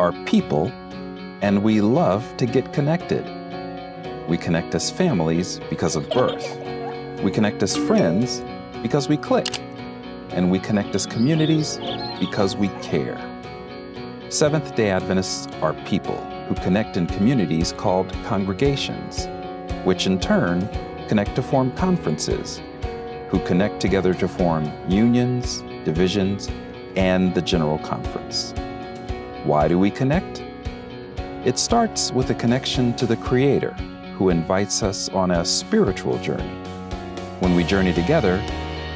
are people, and we love to get connected. We connect as families because of birth. We connect as friends because we click. And we connect as communities because we care. Seventh-day Adventists are people who connect in communities called congregations, which in turn connect to form conferences, who connect together to form unions, divisions, and the General Conference. Why do we connect? It starts with a connection to the Creator, who invites us on a spiritual journey. When we journey together,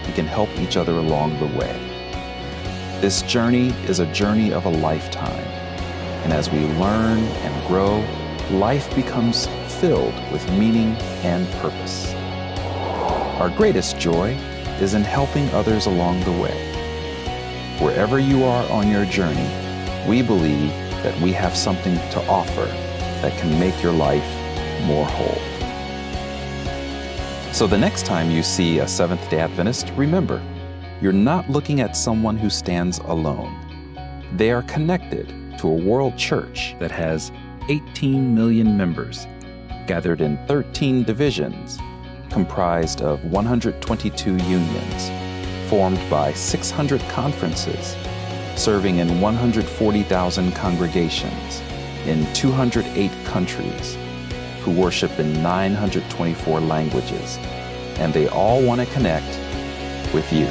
we can help each other along the way. This journey is a journey of a lifetime, and as we learn and grow, life becomes filled with meaning and purpose. Our greatest joy is in helping others along the way. Wherever you are on your journey, we believe that we have something to offer that can make your life more whole. So the next time you see a Seventh-day Adventist, remember, you're not looking at someone who stands alone. They are connected to a world church that has 18 million members, gathered in 13 divisions, comprised of 122 unions, formed by 600 conferences, serving in 140,000 congregations in 208 countries, who worship in 924 languages, and they all want to connect with you.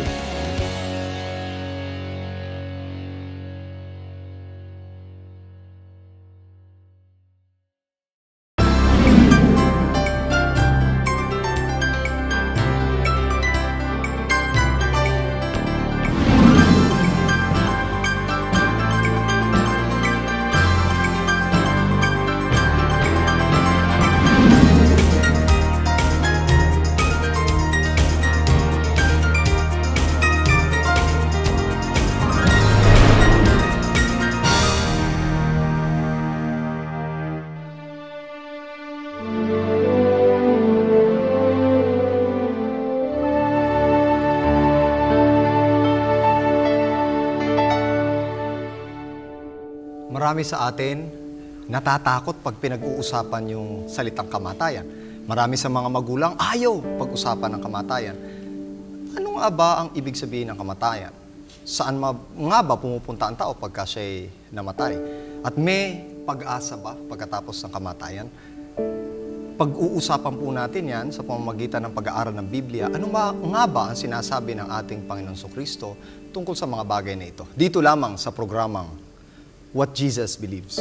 Marami sa atin natatakot pag pinag-uusapan yung salitang kamatayan. Marami sa mga magulang ayaw pag-usapan ng kamatayan. Ano nga ba ang ibig sabihin ng kamatayan? Saan nga ba pumupunta ang tao pagka siya'y namatay? At may pag-asa ba pagkatapos ng kamatayan? Pag-uusapan po natin yan sa pamamagitan ng pag-aaral ng Biblia. Ano nga ba ang sinasabi ng ating Panginoong Jesucristo tungkol sa mga bagay na ito? Dito lamang sa programang What Jesus Believes.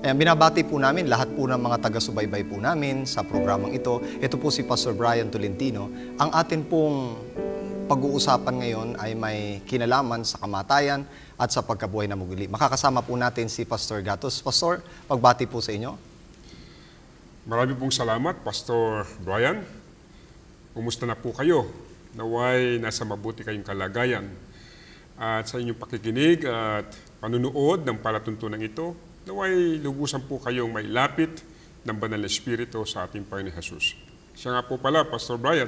Ayan, binabati po namin lahat po ng mga taga-subaybay po namin sa programang ito. Ito po si Pastor Brian Tolentino. Ang atin pong pag-uusapan ngayon ay may kinalaman sa kamatayan at sa pagkabuhay na muli. Makakasama po natin si Pastor Gatos. Pastor, pagbati po sa inyo. Marami pong salamat, Pastor Brian. Kumusta na po kayo? Naway nasa mabuti kayong kalagayan. At sa inyong pakikinig at panunood ng palatuntunan ito, naway lubusan po kayong may lapit ng Banal na Espiritu sa ating Panginoon Jesus. Siya nga po pala, Pastor Brian,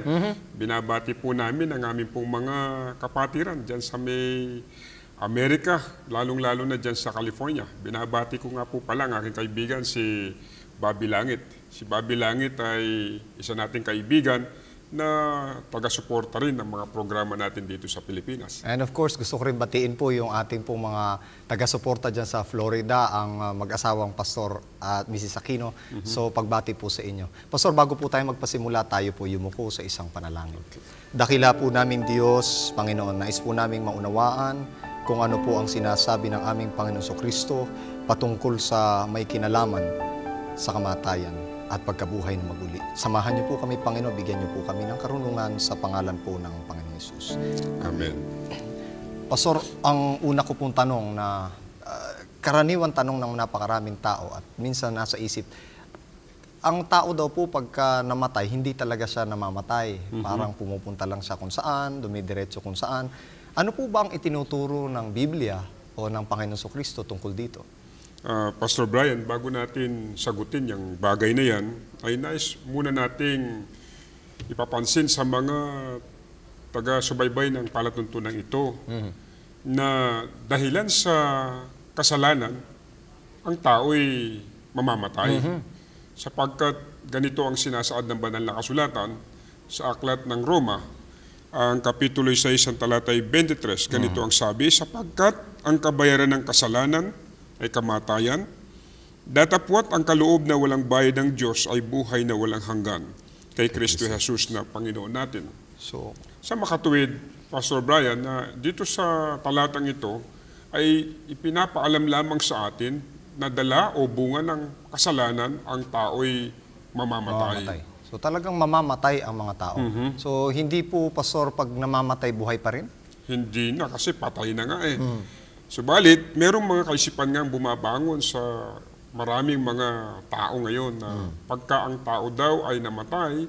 binabati po namin ang aming pong mga kapatiran dyan sa may Amerika, lalong-lalo na dyan sa California. Binabati ko nga po pala ang aking kaibigan si Bobby Langit. Si Bobby Langit ay isa nating kaibigan na taga-suporta rin ng mga programa natin dito sa Pilipinas. And of course, gusto ko rin batiin po yung ating pong mga taga-suporta dyan sa Florida, ang mag-asawang Pastor at Mrs. Aquino. So, pagbati po sa inyo. Pastor, bago po tayo magpasimula, tayo po yumuko sa isang panalangin. Dakila po namin Diyos, Panginoon, nais po naming maunawaan kung ano po ang sinasabi ng aming Panginoon Jesucristo patungkol sa may kinalaman sa kamatayan at pagkabuhay na maguli. Samahan niyo po kami, Panginoon, bigyan niyo po kami ng karunungan sa pangalan po ng Panginoon Hesus. Amen. Pastor, ang una ko pong tanong na karaniwan tanong ng napakaraming tao at minsan nasa isip, ang tao daw po pagka namatay, hindi talaga siya namamatay. Parang pumupunta lang siya kung saan, dumidiretso kung saan. Ano po ba ang itinuturo ng Biblia o ng Panginoon Jesucristo tungkol dito? Pastor Brian, bago natin sagutin yung bagay na yan, ay nais muna nating ipapansin sa mga taga-subaybay ng palatuntunan ito na dahilan sa kasalanan ang tao'y mamamatay. Sapagkat ganito ang sinasaad ng banal na kasulatan sa aklat ng Roma, ang kapitulo 6 ang talatay 23, ganito ang sabi, sapagkat ang kabayaran ng kasalanan ay kamatayan, datapwat ang kaloob na walang bayad ng Diyos ay buhay na walang hanggan kay Kristo Jesus na Panginoon natin. So, Sa makatuwid, Pastor Brian, na dito sa talatang ito ay ipinapaalam lamang sa atin na dala o bunga ng kasalanan ang tao'y mamamatay. mamamatay. So talagang mamamatay ang mga tao. So hindi po, Pastor, pag namamatay, buhay pa rin? Hindi na kasi patay na nga eh. Subalit, merong mga kaisipan nga bumabangon sa maraming mga tao ngayon na pagka ang tao daw ay namatay,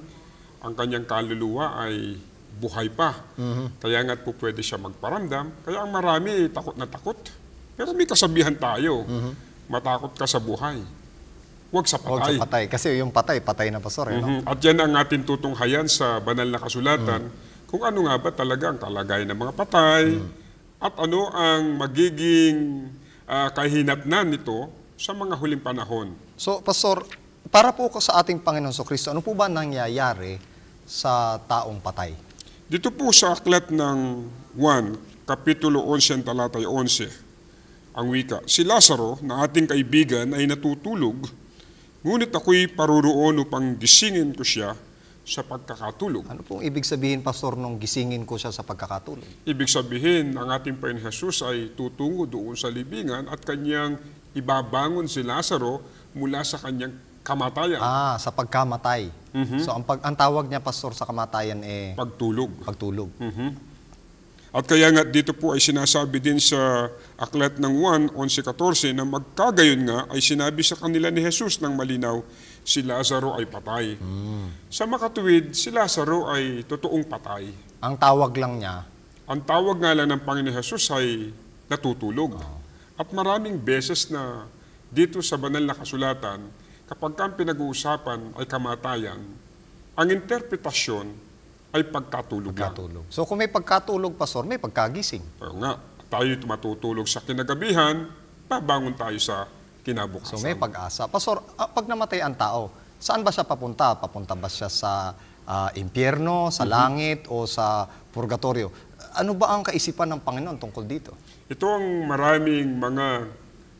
ang kanyang kaluluwa ay buhay pa. Kaya nga't po pwede siya magparamdam. Kaya ang marami takot na takot. Pero may kasabihan tayo, matakot ka sa buhay. Huwag sa Huwag patay. sa patay. Kasi yung patay na, Pastor. No? At yan ang ating tutunghayan sa banal na kasulatan kung ano nga ba talaga ang kalagayan ng mga patay at ano ang magiging kahinatnan nito sa mga huling panahon. So, Pastor, para po sa ating Panginoon Kristo, ano po ba nangyayari sa taong patay? Dito po sa aklat ng 1, Kapitulo 11, talatay 11, ang wika, si Lazaro na ating kaibigan ay natutulog, ngunit ako'y paruroon upang gisingin ko siya sa pagkakatulog. Ano pong ibig sabihin, Pastor, nung gisingin ko siya sa pagkakatulog? Ibig sabihin, ang ating Panginoon Jesus ay tutungo doon sa libingan at kanyang ibabangon si Lazaro mula sa kanyang kamatayan. Sa pagkamatay. So, ang tawag niya, Pastor, sa kamatayan Pagtulog. pagtulog. At kaya nga dito po ay sinasabi din sa aklat ng 1:11-14 na magkagayon nga ay sinabi sa kanila ni Jesus ng malinaw, si Lazaro ay patay. Sa makatuwid, si Lazaro ay totoong patay. Ang tawag lang niya, Ang tawag nga lang ng Panginoon Jesus ay natutulog. At maraming beses na dito sa banal na kasulatan, kapag ang pinag-uusapan ay kamatayan, ang interpretasyon ay pagkatulog lang. pagkatulog. So, kung may pagkatulog, Pastor, may pagkagising. Kaya nga, tayo matutulog sa kinagabihan, babangon tayo sa kinabukasan. So, may pag-asa. Pastor, pag namatay ang tao, saan ba siya papunta? Papunta ba siya sa impyerno, sa langit, o sa purgatorio? Ano ba ang kaisipan ng Panginoon tungkol dito? Ito ang maraming mga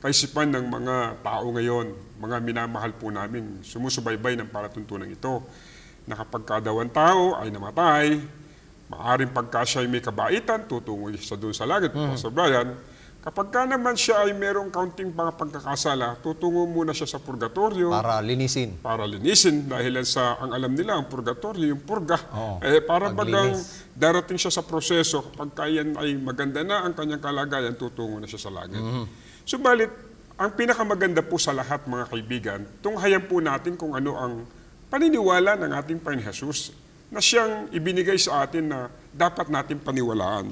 kaisipan ng mga tao ngayon, mga minamahal po namin, sumusubaybay ng palatuntunan ito, na kapag kadawan tao ay namatay, maaaring pagka siya ay may kabaitan, tutungo siya doon sa langit, Pastor Brian. Kapag ka naman siya ay merong kaunting mga pagkakasala, tutungo muna siya sa purgatorio. Para linisin. Para linisin, dahil sa ang alam nila, ang purgatorio, yung purga. Oo, Para bagang paglinis. darating siya sa proseso, kapag kayan ay maganda na ang kanyang kalagayan, tutungo na siya sa langit. Subalit, ang pinakamaganda po sa lahat, mga kaibigan, tunghayan po natin kung ano ang paniniwala ng ating Panginoon Jesus na siyang ibinigay sa atin na dapat natin paniwalaan.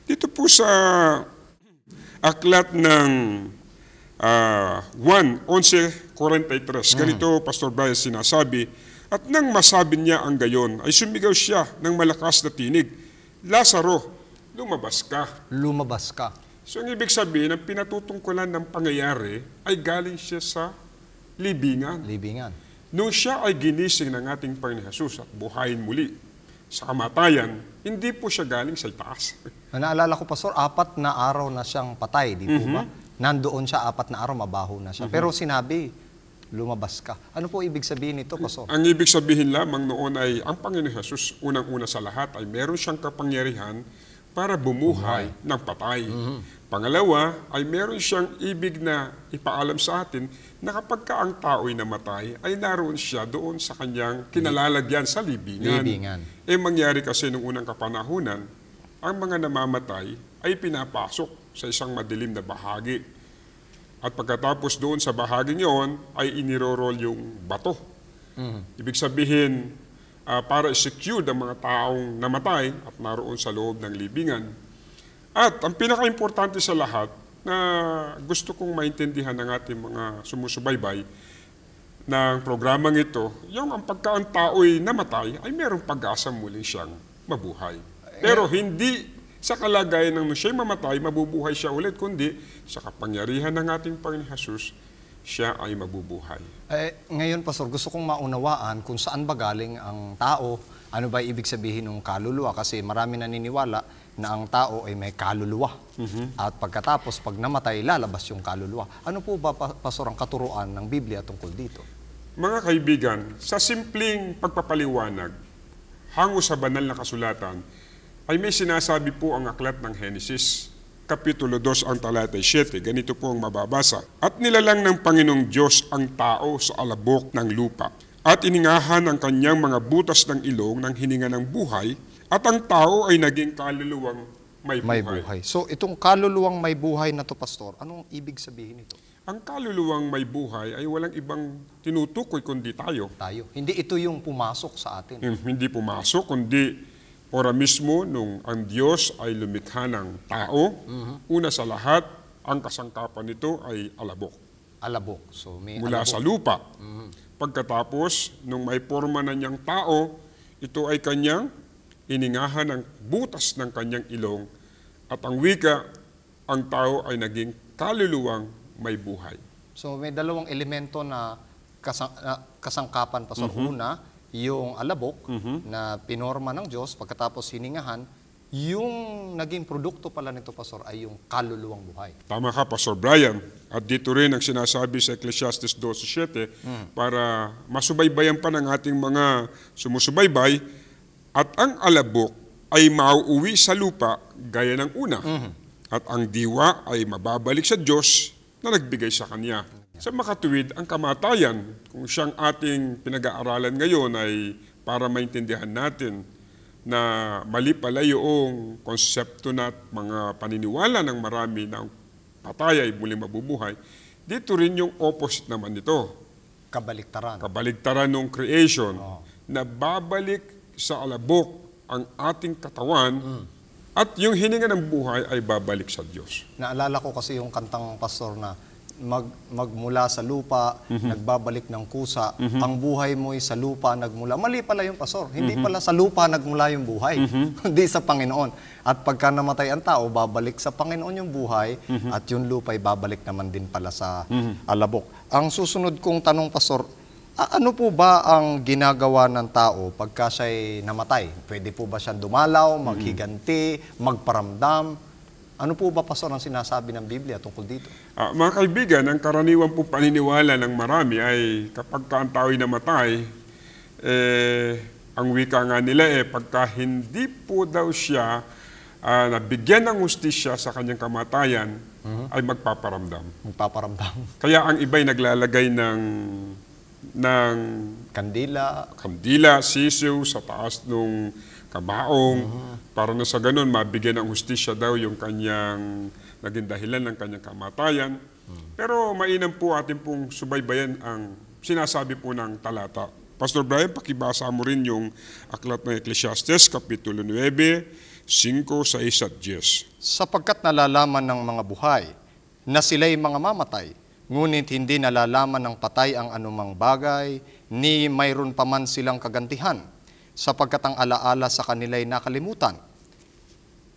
Dito po sa aklat ng 1:11-43, ganito, Pastor Brian, sinasabi, at nang masabi niya ang gayon, ay sumigaw siya ng malakas na tinig, Lazaro, lumabas ka. Lumabas ka. So, ang ibig sabihin, ang pinatutungkulan ng pangyayari ay galing siya sa libingan. Libingan. Nung siya ay ginising ng ating Panginoon Jesus at buhayin muli sa kamatayan, hindi po siya galing sa itaas. Naalala ko, Pastor, 4 na araw na siyang patay, di po ba? Nandoon siya 4 na araw, mabaho na siya. Pero sinabi, lumabas ka. Ano po ibig sabihin nito, Pastor? Ang ibig sabihin lamang noon ay ang Panginoon Jesus, unang-una sa lahat, ay meron siyang kapangyarihan para bumuhay ng patay. Pangalawa, ay meron siyang ibig na ipaalam sa atin na kapag ka ang tao'y namatay, ay naroon siya doon sa kanyang kinalalagyan sa libingan. Libingan. Mangyari kasi nung unang kapanahunan, ang mga namamatay ay pinapasok sa isang madilim na bahagi. At pagkatapos doon sa bahagi niyon, ay inirorol yung bato. Ibig sabihin, para i-secure ang mga taong namatay at naroon sa loob ng libingan. At ang pinaka-importante sa lahat na gusto kong maintindihan ng ating mga sumusubaybay ng programang ito, yung ang pagka ang tao'y namatay ay merong pag-asa muling siyang mabuhay. Pero hindi sa kalagayan ng siya'y mamatay, mabubuhay siya ulit, kundi sa kapangyarihan ng ating Panginoon Jesus, siya ay mabubuhay. Ngayon, Pastor, gusto kong maunawaan kung saan ba galing ang tao, ano ba ibig sabihin ng kaluluwa? Kasi marami naniniwala na ang tao ay may kaluluwa. At pagkatapos, pag namatay, lalabas yung kaluluwa. Ano po ba, Pastor, ang katuruan ng Biblia tungkol dito? Mga kaibigan, sa simpleng pagpapaliwanag, hango sa banal na kasulatan, ay may sinasabi po ang aklat ng Henesis, Kapitulo 2 ang talatay 7, ganito po ang mababasa. At nilalang ng Panginoong Diyos ang tao sa alabok ng lupa, at iningahan ang kanyang mga butas ng ilong ng hininga ng buhay, at ang tao ay naging kaluluwang may buhay. May buhay. So, itong kaluluwang may buhay na to, Pastor, anong ibig sabihin nito? Ang kaluluwang may buhay ay walang ibang tinutukoy kundi tayo. Hindi ito yung pumasok sa atin. Hindi pumasok, kundi ora mismo nung ang Diyos ay lumikha ng tao, una sa lahat, ang kasangkapan nito ay alabok. Alabok. So, may Mula alabok. sa lupa. Pagkatapos, nung may forma na niyang tao, ito ay kanyang iningahan ng butas ng kanyang ilong, at ang wika, ang tao ay naging kaluluwang may buhay. So, may dalawang elemento na kasangkapan, Pastor. Una, yung alabok na pinorma ng Diyos, pagkatapos hiningahan, yung naging produkto pala nito, Pastor, ay yung kaluluwang buhay. Tama ka, Pastor Brian. At dito rin ang sinasabi sa Ecclesiastes 12:7 para masubaybayan pa ng ating mga sumusubaybay, at ang alabok ay mauuwi sa lupa gaya ng una, at ang diwa ay mababalik sa Diyos na nagbigay sa kanya. Sa makatuwid, ang kamatayan, kung siyang ating pinag-aaralan ngayon, ay para maintindihan natin na mali pala yung konsepto na mga paniniwala ng marami na ang patay ay muling mabubuhay. Dito rin yung opposite naman nito. Kabaliktaran. Kabaliktaran ng creation, na babalik sa alabok ang ating katawan, at yung hininga ng buhay ay babalik sa Diyos. Naalala ko kasi yung kantang, Pastor, na magmula sa lupa, nagbabalik ng kusa, ang buhay mo'y sa lupa nagmula. Mali pala yung, Pastor. Hindi pala sa lupa nagmula yung buhay. Hindi sa Panginoon. At pagka namatay ang tao, babalik sa Panginoon yung buhay, at yung lupa ay babalik naman din pala sa alabok. Ang susunod kong tanong, Pastor, ano po ba ang ginagawa ng tao pagka siya'y namatay? Pwede po ba siyang dumalaw, maghiganti, magparamdam? Ano po ba, Pastor, ang sinasabi ng Biblia tungkol dito? Mga kaibigan, ang karaniwan pong paniniwala ng marami ay kapag ang tao'y namatay, ang wika nga nila pagka hindi po daw siya nabigyan ng hustisya sa kanyang kamatayan, ay magpaparamdam. Magpaparamdam. Kaya ang iba'y naglalagay ng kandila, sisiw sa taas ng kabaong, para na sa ganun mabigyan ng hustisya daw yung kanyang naging dahilan ng kanyang kamatayan. Pero mainam po atin pong subaybayan ang sinasabi po ng talata. Pastor Brian, pakibasa mo rin yung aklat ng Ecclesiastes, Kapitulo 9, 5, 6 at 10. Sapagkat nalalaman ng mga buhay na sila'y mga mamatay, ngunit hindi nalalaman ng patay ang anumang bagay, ni mayroon pa man silang kagantihan, sapagkat ang alaala sa kanila'y nakalimutan.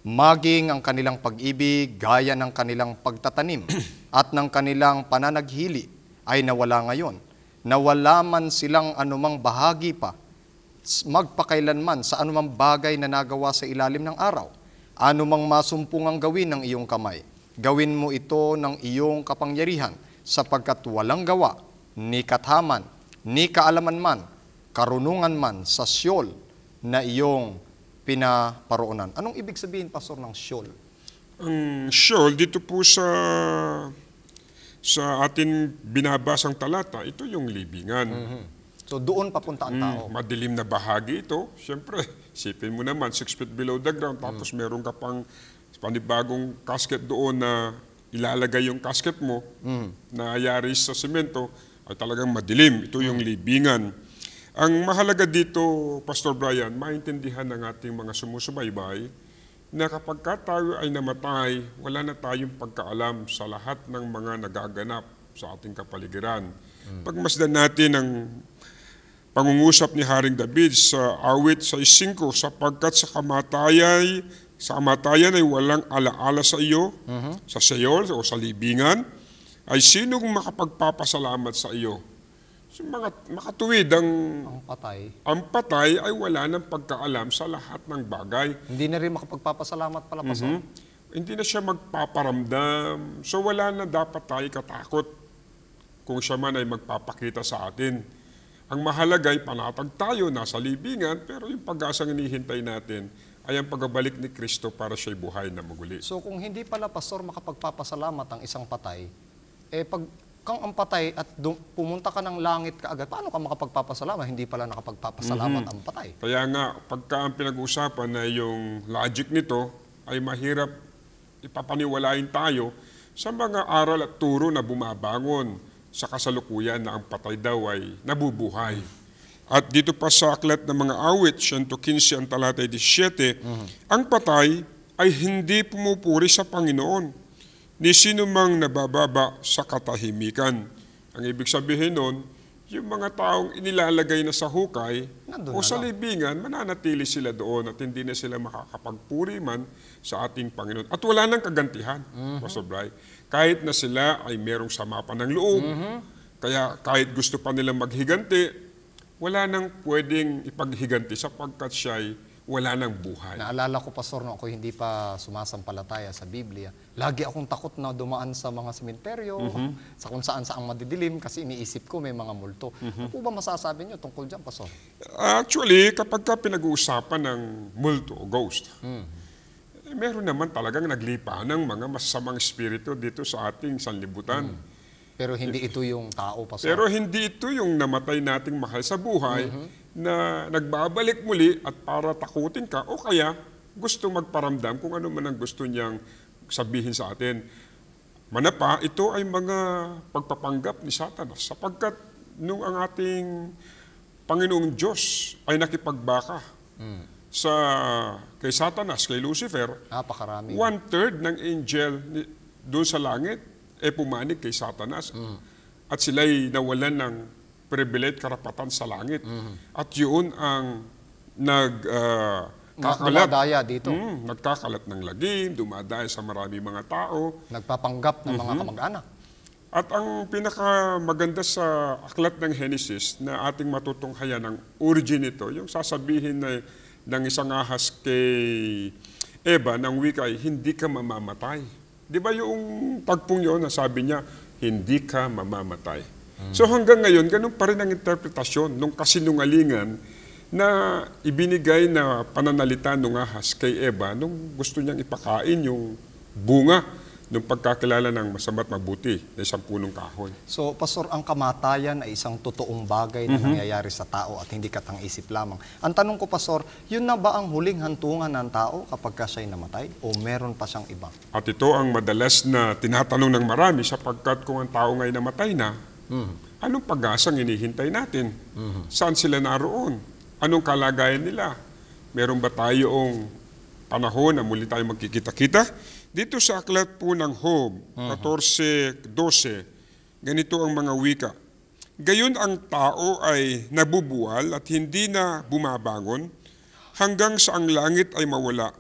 Maging ang kanilang pag-ibig, gaya ng kanilang pagtatanim, at ng kanilang pananaghili, ay nawala ngayon. Nawala man silang anumang bahagi pa, magpakailanman sa anumang bagay na nagawa sa ilalim ng araw. Anumang masumpungang gawin ng iyong kamay, gawin mo ito ng iyong kapangyarihan, sapagkat walang gawa, ni kathaman, ni kaalaman man, karunungan man sa Sheol na iyong pinaparoonan. Anong ibig sabihin, Pastor, ng Sheol? Ang Sheol, dito po sa atin binabasang talata, ito yung libingan. So doon papunta ang tao. Madilim na bahagi ito. Siyempre, isipin mo naman, 6 feet below the ground, tapos meron ka pang panibagong casket doon na ilalagay yung casket mo na ayari sa semento, ay talagang madilim. Ito yung libingan. Ang mahalaga dito, Pastor Brian, maintindihan ng ating mga sumusubaybay na kapag tayo ay namatay, wala na tayong pagkaalam sa lahat ng mga nagaganap sa ating kapaligiran. Pagmasdan natin ang pangungusap ni Haring David sa awit 6:5, sapagkat sa kamatayan ay walang alaala sa iyo, sa Sheol o sa libingan, ay sinong makapagpapasalamat sa iyo? So, mga makatuwid Ang patay. ang patay ay wala ng pagkaalam sa lahat ng bagay. Hindi na rin makapagpapasalamat pala, Pastor. Hindi na siya magpaparamdam. So wala na dapat tayo katakot kung siya man ay magpapakita sa atin. Ang mahalaga ay panatag tayo, nasa libingan, pero yung pag-asang hinihintay natin ay ang pagbabalik ni Kristo para siya'y buhay na maguli. So kung hindi pala, Pastor, makapagpapasalamat ang isang patay, pag kang ang patay at pumunta ka ng langit kaagad, paano ka makapagpapasalamat? Hindi pala nakapagpapasalamat ang patay. Kaya nga, pagka ang pinag-uusapan na yung logic nito ay mahirap ipapaniwalain tayo sa mga aral at turo na bumabangon sa kasalukuyan na ang patay daw ay nabubuhay. At dito pa sa aklat ng mga awit, 115 ang talatay 17, ang patay ay hindi pumupuri sa Panginoon, ni sino mang nabababa sa katahimikan. Ang ibig sabihin nun, yung mga taong inilalagay na sa hukay Nandun o na sa lang. libingan, mananatili sila doon at hindi na sila makakapagpuri man sa ating Panginoon. At wala nang kagantihan, Pastor Bray. Kahit na sila ay merong sama pa ng loob, kaya kahit gusto pa nilang maghiganti, wala nang pwedeng ipaghiganti sapagkat siya'y wala nang buhay. Naalala ko, Pastor, no, ako hindi pa sumasampalataya sa Biblia. Lagi akong takot na dumaan sa mga sementeryo, sa kung saan saang madidilim, kasi iniisip ko may mga multo. Ano po ba masasabi niyo tungkol dyan, Pastor? Actually, kapag ka pinag-uusapan ng multo o ghost, meron naman talagang naglipa ng mga masasamang espiritu dito sa ating sanlibutan. Pero hindi ito yung tao, Pastor. Pero hindi ito yung namatay nating mahal sa buhay na nagbabalik muli at para takutin ka o kaya gusto magparamdam kung ano man ang gusto niyang sabihin sa atin. Manapa, ito ay mga pagpapanggap ni Satanas sapagkat nung ang ating Panginoong Diyos ay nakipagbaka kay Satanas, kay Lucifer, Napakarami. 1/3 ng angel doon sa langit pumanig kay Satanas. At sila'y nawalan ng privilege, karapatan sa langit. At yun ang nagkakalat. Dumadaya dito. Nagkakalat ng lagim, dumadaya sa marami mga tao. Nagpapanggap ng mga kamag-anak. At ang pinakamaganda sa aklat ng Genesis na ating matutunghayan ang origin nito, yung sasabihin ng isang ahas kay Eva ng wika ay, hindi ka mamamatay. Di ba yung tagpong yun, nasabi niya, hindi ka mamamatay. So hanggang ngayon, ganun pa rin ang interpretasyon ng kasinungalingan na ibinigay na pananalita ng ahas kay Eva nung gusto niyang ipakain yung bunga ng pagkakilala ng masama't mabuti na isang punong kahoy. So, Pastor, ang kamatayan ay isang totoong bagay na nangyayari sa tao at hindi katang-isip lamang. Ang tanong ko, Pastor, yun na ba ang huling hantungan ng tao kapag siya'y namatay? O meron pa siyang iba? At ito ang madalas na tinatanong ng marami sapagkat kung ang tao ngay namatay na, anong pag-asang hinihintay natin? Saan sila naroon? Anong kalagayan nila? Meron ba tayong panahon na muli tayo magkikita-kita? Dito sa aklat po ng Job 14:12, ganito ang mga wika. Gayon ang tao ay nabubuwal at hindi na bumabangon hanggang sa ang langit ay mawala.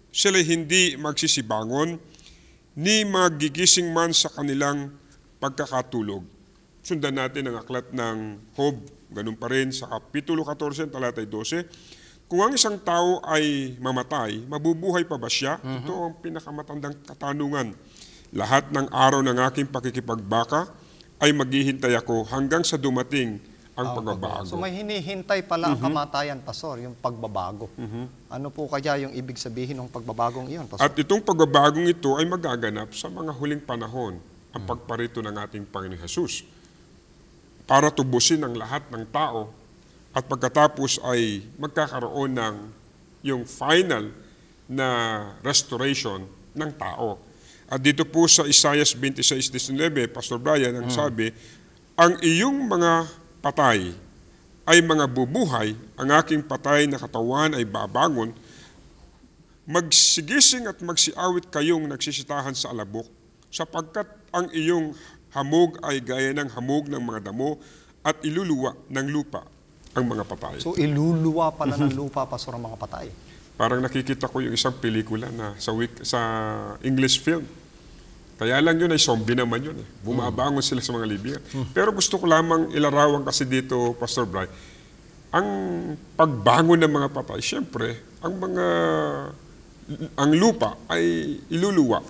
Sila hindi magsisibangon ni magigising man sa kanilang pagkakatulog. Sundan natin ang aklat ng Job, ganun pa rin sa Kapitulo 14, talatay 12. Kung ang isang tao ay mamatay, mabubuhay pa ba siya? Ito ang pinakamatandang katanungan. Lahat ng araw ng aking pakikipagbaka ay maghihintay ako hanggang sa dumating ang pagbabago. So may hinihintay pala ang kamatayan, Pastor, yung pagbabago. Ano po kaya yung ibig sabihin ng pagbabagong iyon, Pastor? At itong pagbabagong ito ay magaganap sa mga huling panahon, ang pagparito ng ating Panginoon Jesus, para tubusin ang lahat ng tao at pagkatapos ay magkakaroon ng yung final na restoration ng tao. At dito po sa Isaiah 26:19, Pastor Brian, ang sabi, ang iyong mga patay ay mga bubuhay, ang aking patay na katawan ay babangon, magsigising at magsiawit kayong nagsisitahan sa alabok, sapagkat ang iyong hamog ay gaya ng hamog ng mga damo at iluluwa ng lupa ang mga patay. So iluluwa pala ng lupa, Pastor, ang mga patay. Parang nakikita ko yung isang pelikula na sa English film Kaya lang yun ay zombie naman yun. Bumabangon sila sa mga libingan. Pero gusto ko lamang ilarawan kasi dito, Pastor Bry, ang pagbangon ng mga patay, siyempre, ang lupa ay iluluwa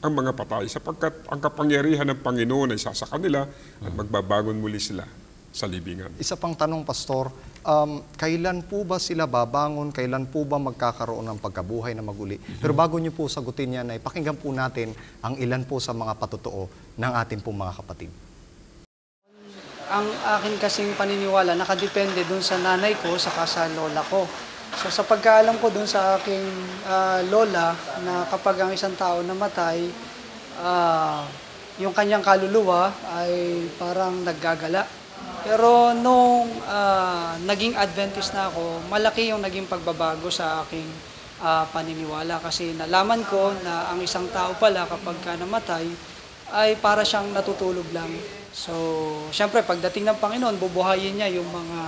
ang mga patay sapagkat ang kapangyarihan ng Panginoon ay sasa kanila at magbabangon muli sila sa libingan. Isa pang tanong, Pastor, kailan po ba sila babangon? Kailan po ba magkakaroon ng pagkabuhay na maguli? Pero bago niyo po sagutin yan, ay pakinggan po natin ang ilan po sa mga patotoo ng ating pong mga kapatid. Ang akin kasing paniniwala, nakadepende dun sa nanay ko, saka sa lola ko. So sa pagkaalam ko dun sa aking lola, na kapag ang isang tao namatay, yung kanyang kaluluwa ay parang naggagala. Pero nung naging Adventist na ako, malaki yung naging pagbabago sa aking paniniwala. Kasi nalaman ko na ang isang tao pala kapag ka namatay, ay para siyang natutulog lang. So, syempre, pagdating ng Panginoon, bubuhayin niya yung mga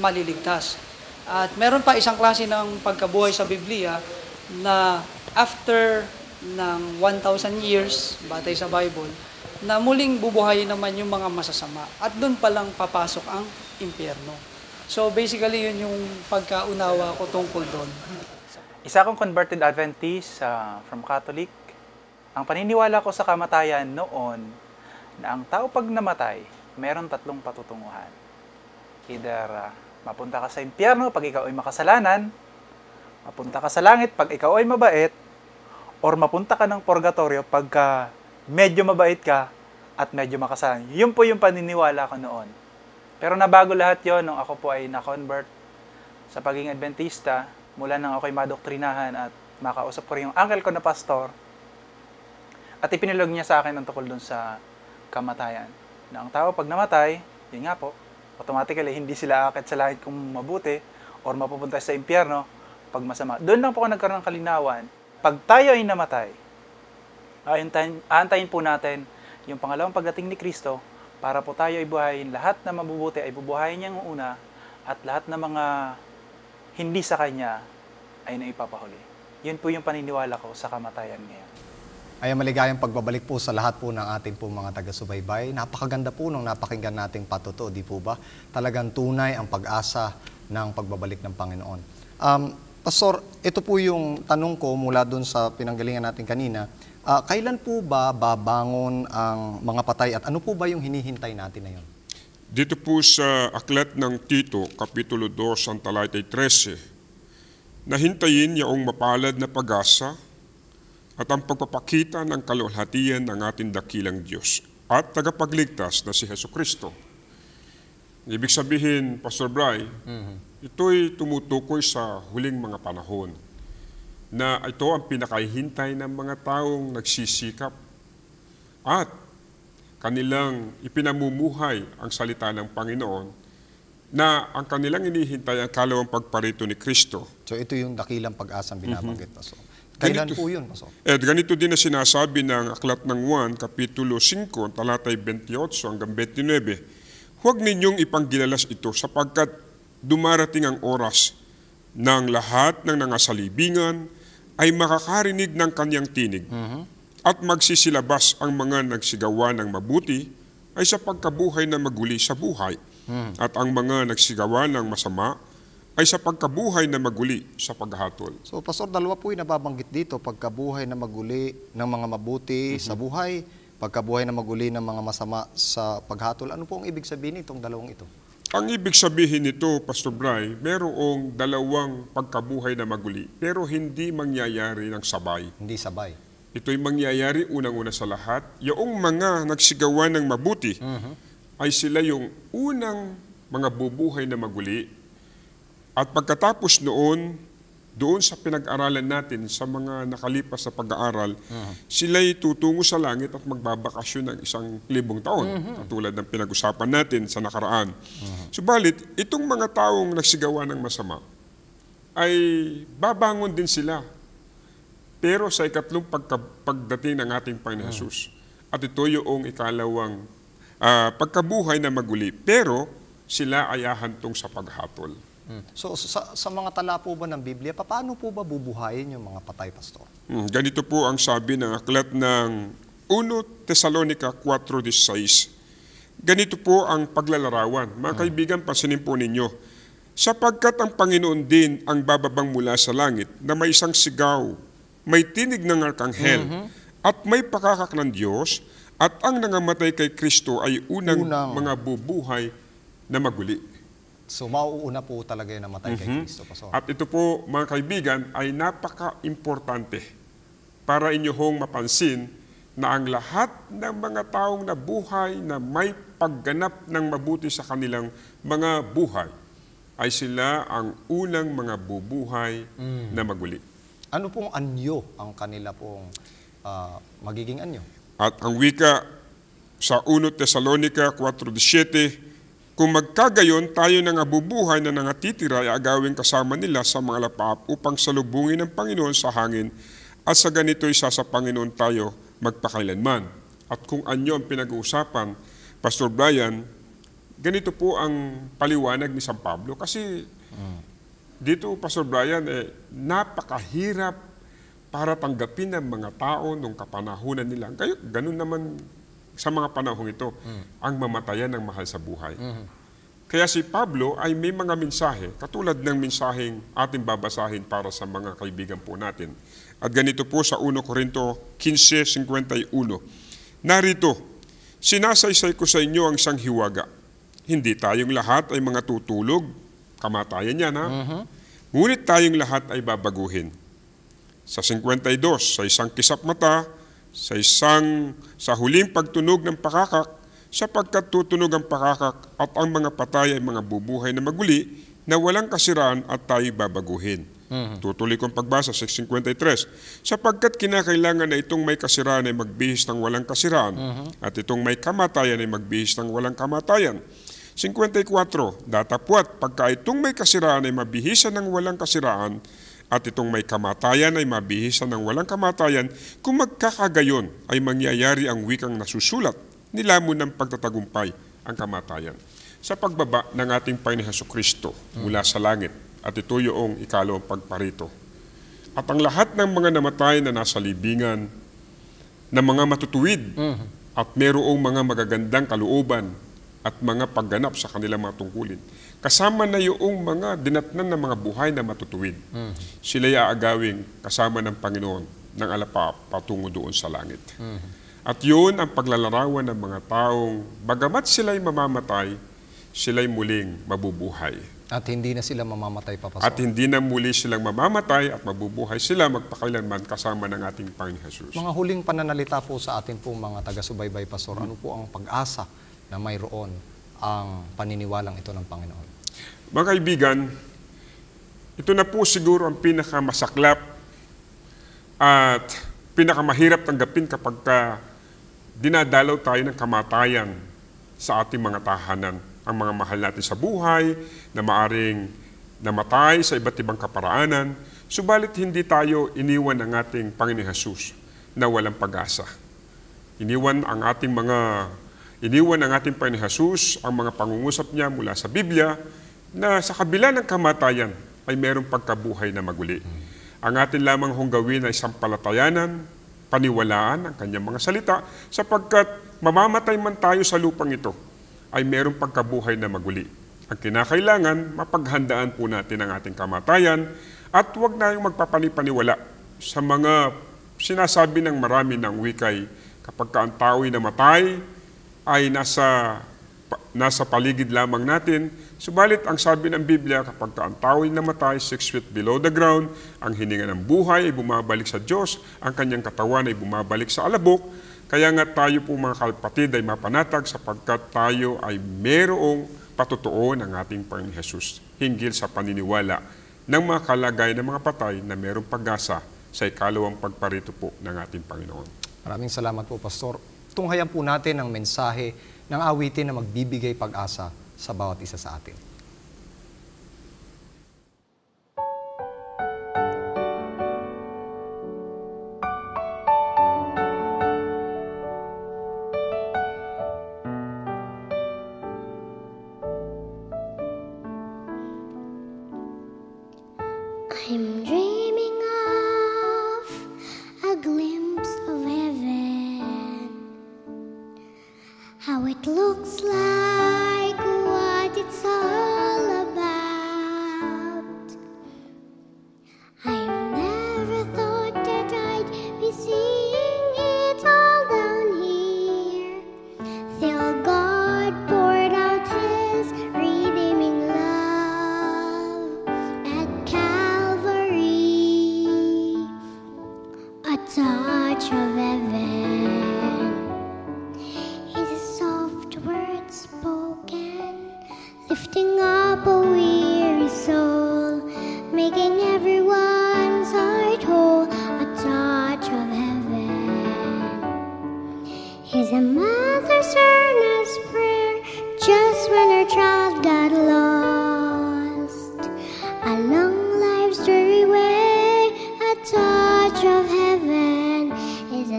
maliligtas. At meron pa isang klase ng pagkabuhay sa Biblia na after ng 1,000 years, batay sa Bible, na muling bubuhayin naman yung mga masasama. At doon palang papasok ang impyerno. So basically, yun yung pagkaunawa ko tungkol doon. Isa akong converted Adventist from Catholic. Ang paniniwala ko sa kamatayan noon, na ang tao pag namatay, meron tatlong patutunguhan. Either mapunta ka sa impyerno pag ikaw ay makasalanan, mapunta ka sa langit pag ikaw ay mabait, or mapunta ka ng purgatorio pagka medyo mabait ka at medyo makasalanan. Yun po yung paniniwala ko noon. Pero nabago lahat yon nung ako po ay na-convert sa pagiging Adventista, mula nang ako ay madoktrinahan at makausap ko rin yung uncle ko na pastor, at ipinilog niya sa akin ang tukol dun sa kamatayan. Na ang tao pag namatay, yun nga po, automatically hindi sila aakit sa langit kung mabuti or mapupunta sa impyerno pag masama. Doon lang po ako nagkaroon ng kalinawan. Pag tayo ay namatay, aantayin po natin yung pangalawang pagdating ni Kristo para po tayo ay buhayin. Lahat na mabubuti ay bubuhayin niya ng una at lahat na mga hindi sa Kanya ay naipapahuli. Yun po yung paniniwala ko sa kamatayan ngayon. Ay maligayang pagbabalik po sa lahat po ng ating po mga taga-subaybay. Napakaganda po nung napakinggan nating patuto, di po ba? Talagang tunay ang pag-asa ng pagbabalik ng Panginoon. Pastor, ito po yung tanong ko mula dun sa pinanggalingan natin kanina. Kailan po ba babangon ang mga patay at ano po ba yung hinihintay natin na yun? Dito po sa aklat ng Tito, Kapitulo 2, ang talatay 13, nahintayin yaong mapalad na pag-asa at ang pagpapakita ng kaluwalhatian ng ating dakilang Diyos at tagapagligtas na si Jesucristo. Ibig sabihin, Pastor Bry, ito'y tumutukoy sa huling mga panahon na ito ang pinakahihintay ng mga taong nagsisikap at kanilang ipinamumuhay ang salita ng Panginoon na ang kanilang inihintay ang kalawang pagparito ni Kristo. So ito yung dakilang pag-asang binabanggit, Pastor. Kailan po yun, Pastor? Ganito din na sinasabi ng Aklat ng Juan, Kapitulo 5, talatay 28 hanggang 29. Huwag ninyong ipanggilalas ito sapagkat dumarating ang oras ng lahat ng nangasalibingan ay makakarinig ng kanyang tinig at magsisilabas ang mga nagsigawa ng mabuti ay sa pagkabuhay na maguli sa buhay at ang mga nagsigawa ng masama ay sa pagkabuhay na maguli sa paghatol. So, Pastor, dalawa po yung nababanggit dito, pagkabuhay na maguli ng mga mabuti sa buhay, pagkabuhay na maguli ng mga masama sa paghatol. Ano po ang ibig sabihin nitong dalawang ito? Ang ibig sabihin nito, Pastor Bry, merong dalawang pagkabuhay na maguli, pero hindi mangyayari ng sabay. Hindi sabay. Ito'y mangyayari unang-una sa lahat. Yung mga nagsigawa ng mabuti ay sila yung unang mga bubuhay na maguli. At pagkatapos noon, doon sa pinag-aralan natin sa mga nakalipas sa pag-aaral, sila'y tutungo sa langit at magbabakasyon ng 1,000 taon, katulad ng pinag-usapan natin sa nakaraan. Subalit, itong mga taong nagsigawa ng masama, ay babangon din sila. Pero sa ikatlong pagdating ng ating Panginoon Jesus. At ito yung ikalawang pagkabuhay na maguli. Pero sila ay ahantong sa paghatol. So sa mga tala po ba ng Biblia, paano po ba bubuhayin yung mga patay, Pastor? Ganito po ang sabi ng aklat ng 1 Tesalonica 4:16. Ganito po ang paglalarawan. Mga kaibigan, pansinin po ninyo. Sapagkat ang Panginoon din ang bababang mula sa langit na may isang sigaw, may tinig ng arkanghel, at may pakakak ng Diyos, at ang nangamatay kay Kristo ay unang mga bubuhay na maguli. So mauuna po talaga yung namatay kay Kristo, Pastor. At ito po, mga kaibigan, ay napaka-importante para inyong mapansin na ang lahat ng mga taong nabuhay na may pagganap ng mabuti sa kanilang mga buhay ay sila ang unang mga bubuhay na maguli. Ano pong anyo ang kanila pong magiging anyo? At ang wika sa 1 Tesalonica 4:17, kung magkagayon, tayo na nga bubuhay na nangatitira ay agawin kasama nila sa mga lapaap upang salubungin ng Panginoon sa hangin, at sa ganito'y sa Panginoon tayo magpakailanman. At kung anyo ang pinag-uusapan, Pastor Brian, ganito po ang paliwanag ni San Pablo. Kasi dito, Pastor Brian, napakahirap para tanggapin ng mga tao nung kapanahunan nila. Ganun naman sa mga panahong ito, ang mamatayan ng mahal sa buhay. Kaya si Pablo ay may mga mensahe, katulad ng mensaheng ating babasahin para sa mga kaibigan po natin. At ganito po sa 1 Corinto 15:51. Narito, sinasaysay ko sa inyo ang isang hiwaga. Hindi tayong lahat ay mga tutulog, kamatayan yan ha? Ngunit tayong lahat ay babaguhin. Sa 52, sa isang kisap mata, sa huling pagtunog ng pakakak, sapagkat tutunog ang pakakak at ang mga patay ay mga bubuhay na maguli na walang kasiraan at tayo babaguhin. Tutuloy kong pagbasa sa 53. Sapagkat kinakailangan na itong may kasiraan ay magbihis ng walang kasiraan at itong may kamatayan ay magbihis ng walang kamatayan. 54. Datapwat, pagka itong may kasiraan ay mabihisan ng walang kasiraan at itong may kamatayan ay mabihisan ng walang kamatayan, kung magkakagayon ay mangyayari ang wikang nasusulat, nilamon ng pagtatagumpay ang kamatayan. Sa pagbaba ng ating Panginoon Jesucristo mula sa langit, at ito yung ikalawang pagparito. At ang lahat ng mga namatay na nasa libingan, na mga matutuwid, at merong mga magagandang kalooban, at mga pagganap sa kanilang mga tungkulin, kasama na yung mga dinatnan ng mga buhay na matutuwid. Sila'y aagawing kasama ng Panginoon ng alapa patungo doon sa langit. At yun ang paglalarawan ng mga taong bagamat sila'y mamamatay, sila'y muling mabubuhay. At hindi na sila mamamatay pa, Pastor. At hindi na muli silang mamamatay at mabubuhay sila magpakailanman kasama ng ating Panginoon Jesus. Mga huling pananalita po sa ating po mga taga-subaybay, Pastor, ano po ang pag-asa na mayroon ang paniniwalang ito ng Panginoon? Mga kaibigan, ito na po siguro ang pinakamasaklap at pinakamahirap tanggapin kapag dinadalaw tayo ng kamatayan sa ating mga tahanan. Ang mga mahal natin sa buhay na maaring namatay sa iba't ibang kaparaanan, subalit hindi tayo iniwan ng ating Panginoon Jesus na walang pag-asa. Iniwan ng ating Panginoon Jesus ang mga pangungusap niya mula sa Biblia na sa kabila ng kamatayan ay mayroong pagkabuhay na maguli. Ang atin lamang hong gawin ay sampalatayanan, paniwalaan ang kanyang mga salita, sapagkat mamamatay man tayo sa lupang ito, ay mayroong pagkabuhay na maguli. Ang kinakailangan, mapaghandaan po natin ang ating kamatayan at huwag na yung magpapanipaniwala sa mga sinasabi ng marami ng wikay kapag ang tao'y namatay ay nasa paligid lamang natin. Subalit ang sabi ng Biblia, kapag ang tao'y namatay 6 feet below the ground, ang hininga ng buhay ay bumabalik sa Diyos, ang kanyang katawan ay bumabalik sa alabok. Kaya nga tayo po mga kapatid ay mapanatag sapagkat tayo ay merong patutuo ng ating Panginoon Jesus hinggil sa paniniwala ng mga kalagayan ng mga patay na merong pag-asa sa ikalawang pagparito po ng ating Panginoon. Maraming salamat po, Pastor. Tunghayan po natin ang mensahe ng awitin na magbibigay pag-asa sa bawat isa sa atin.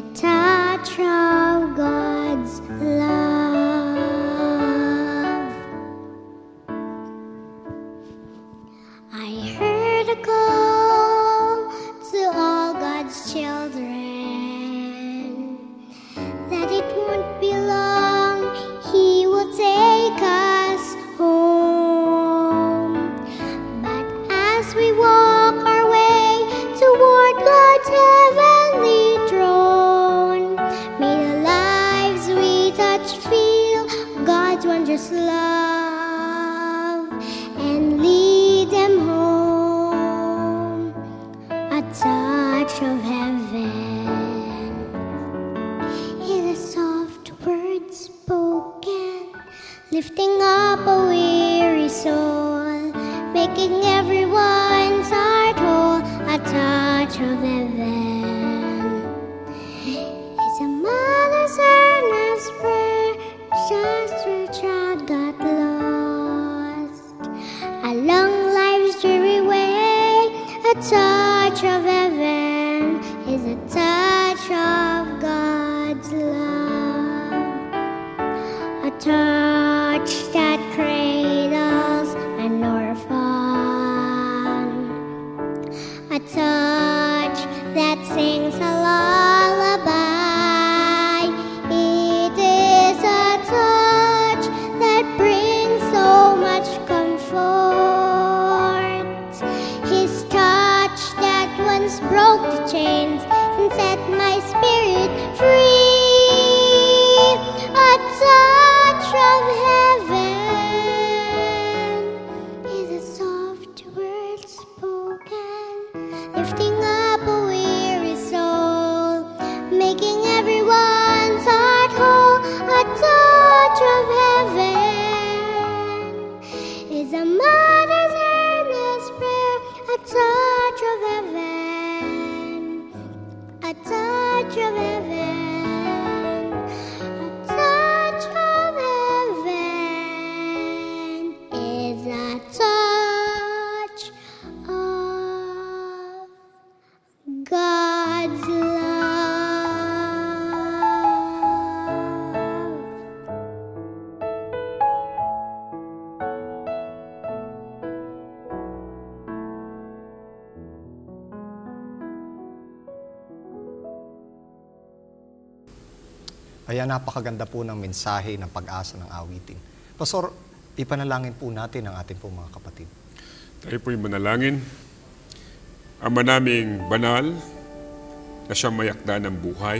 a touch of God's love. I heard a call to all God's children that it won't be long, He will take us home. But as we walk our way toward God's heavenly throne, may the lives we touch feel God's wondrous love and lead them home. A touch of heaven is a soft word spoken, lifting up a weary soul, making everyone's heart whole. A touch of heaven is a mother's earnest prayer just where a child got lost along life's dreary way. A touch of heaven is a touch of God's love, a touch that cradles an orphan, a touch that sings a lullaby. It is a touch that brings so much comfort. His touch that once broke the chains and set my spirit free. A touch of heaven is a soft word spoken, lifting up a weary soul, making everyone's heart whole. A touch of heaven is a mother's earnest prayer. A touch of heaven, a touch of heaven, a touch of heaven is a touch of God's love. Kaya napakaganda po ng mensahe ng pag-asa ng awitin. Pastor, ipanalangin po natin ang ating po mga kapatid. Tayo po'y manalangin. Ama naming banal, na siyang mayakda ng buhay,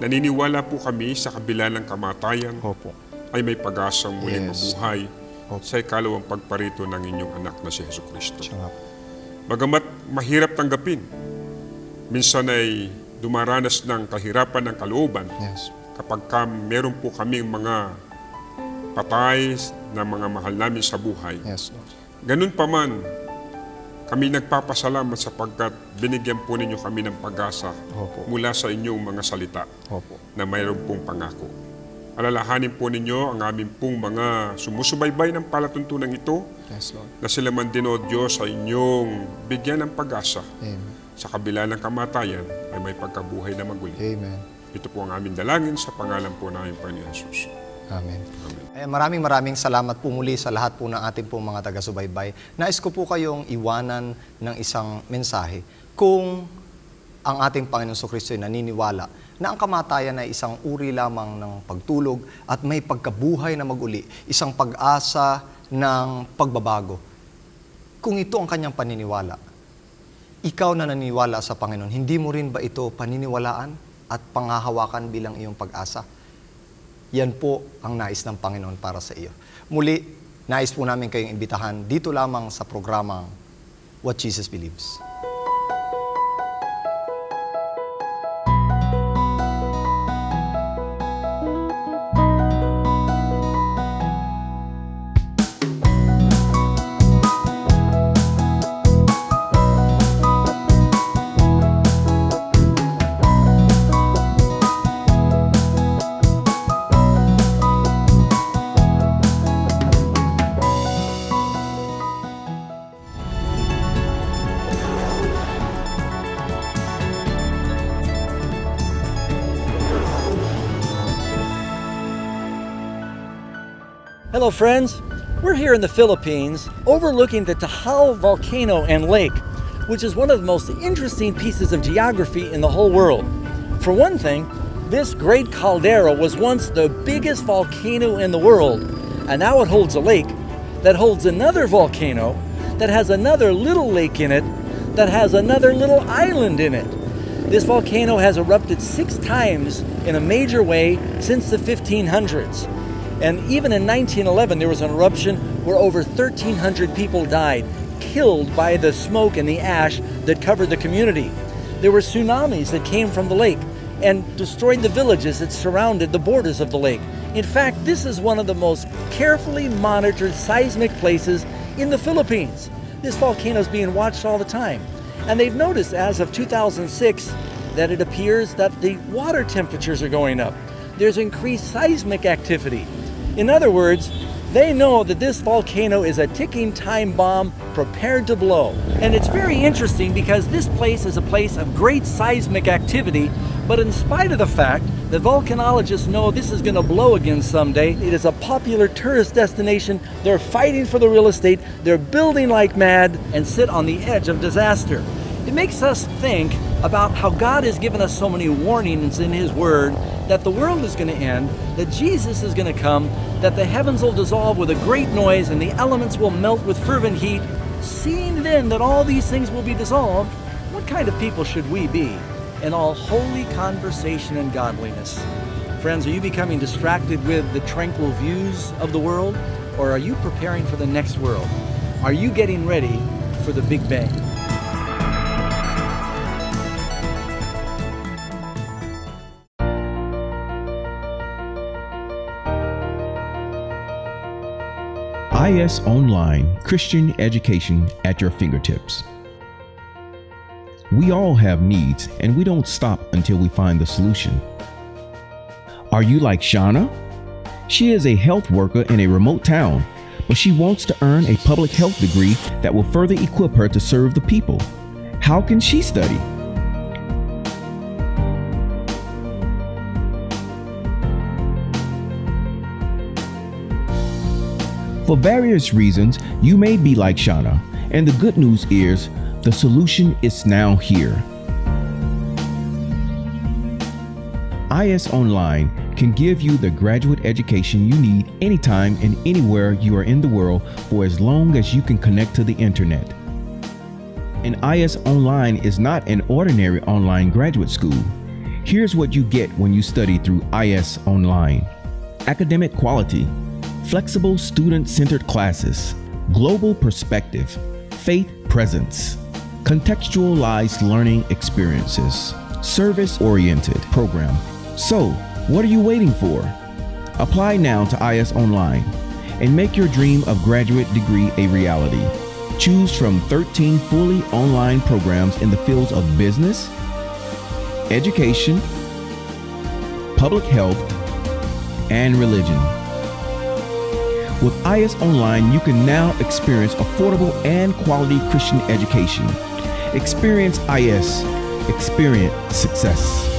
naniniwala po kami sa kabila ng kamatayan Opo. ay may pag-asang muling Yes. mabuhay Opo. sa ikalawang pagparito ng inyong anak na si Jesucristo. Siya nga po. Bagamat mahirap tanggapin, minsan ay dumaranas ng kahirapan ng kalooban Yes. kapag meron po kaming mga patay na mga mahal namin sa buhay. Yes, Lord. Ganun pa man, kami nagpapasalamat sapagkat binigyan po ninyo kami ng pag-asa Opo. mula sa inyong mga salita Opo. na mayroon pong pangako. Alalahanin po ninyo ang aming pong mga sumusubaybay ng palatuntunan ito Yes, Lord. na sila man din o Diyos sa inyong bigyan ng pag-asa. Amen. Sa kabila ng kamatayan ay may pagkabuhay na maguli. Amen. Ito po ang aming dalangin sa pangalan po ng aming Panginoon Jesus. Amen. Amen. Ay, maraming salamat po muli sa lahat po ng ating po mga taga-subaybay. Nais ko po kayong iwanan ng isang mensahe. Kung ang ating Panginoon Kristo ay naniniwala na ang kamatayan ay isang uri lamang ng pagtulog at may pagkabuhay na maguli, isang pag-asa ng pagbabago. Kung ito ang kanyang paniniwala, ikaw na naniniwala sa Panginoon, hindi mo rin ba ito paniniwalaan at panghahawakan bilang iyong pag-asa? Yan po ang nais ng Panginoon para sa iyo. Muli, nais po namin kayong imbitahan dito lamang sa programang What Jesus Believes. Hello friends, we're here in the Philippines overlooking the Taal volcano and lake, which is one of the most interesting pieces of geography in the whole world. For one thing, this great caldera was once the biggest volcano in the world, and now it holds a lake that holds another volcano that has another little lake in it that has another little island in it. This volcano has erupted 6 times in a major way since the 1500s. And even in 1911, there was an eruption where over 1,300 people died, killed by the smoke and the ash that covered the community. There were tsunamis that came from the lake and destroyed the villages that surrounded the borders of the lake. In fact, this is one of the most carefully monitored seismic places in the Philippines. This volcano is being watched all the time. And they've noticed as of 2006 that it appears that the water temperatures are going up. There's increased seismic activity. In other words, they know that this volcano is a ticking time bomb prepared to blow. And it's very interesting because this place is a place of great seismic activity, but in spite of the fact that volcanologists know this is going to blow again someday, it is a popular tourist destination. They're fighting for the real estate, they're building like mad, and sit on the edge of disaster. It makes us think about how God has given us so many warnings in His Word that the world is going to end, that Jesus is going to come, that the heavens will dissolve with a great noise and the elements will melt with fervent heat. Seeing then that all these things will be dissolved, what kind of people should we be in all holy conversation and godliness? Friends, are you becoming distracted with the tranquil views of the world, or are you preparing for the next world? Are you getting ready for the Big Bang? IS Online, Christian education at your fingertips. We all have needs, and we don't stop until we find the solution. Are you like Shauna? She is a health worker in a remote town, but she wants to earn a public health degree that will further equip her to serve the people. How can she study? For various reasons, you may be like Shauna, and the good news is the solution is now here. IS Online can give you the graduate education you need anytime and anywhere you are in the world for as long as you can connect to the internet. And IS Online is not an ordinary online graduate school. Here's what you get when you study through IS Online: academic quality, flexible student-centered classes, global perspective, faith presence, contextualized learning experiences, service-oriented program. So, what are you waiting for? Apply now to IS Online and make your dream of graduate degree a reality. Choose from 13 fully online programs in the fields of business, education, public health, and religion. With IS Online, you can now experience affordable and quality Christian education. Experience IS. Experience success.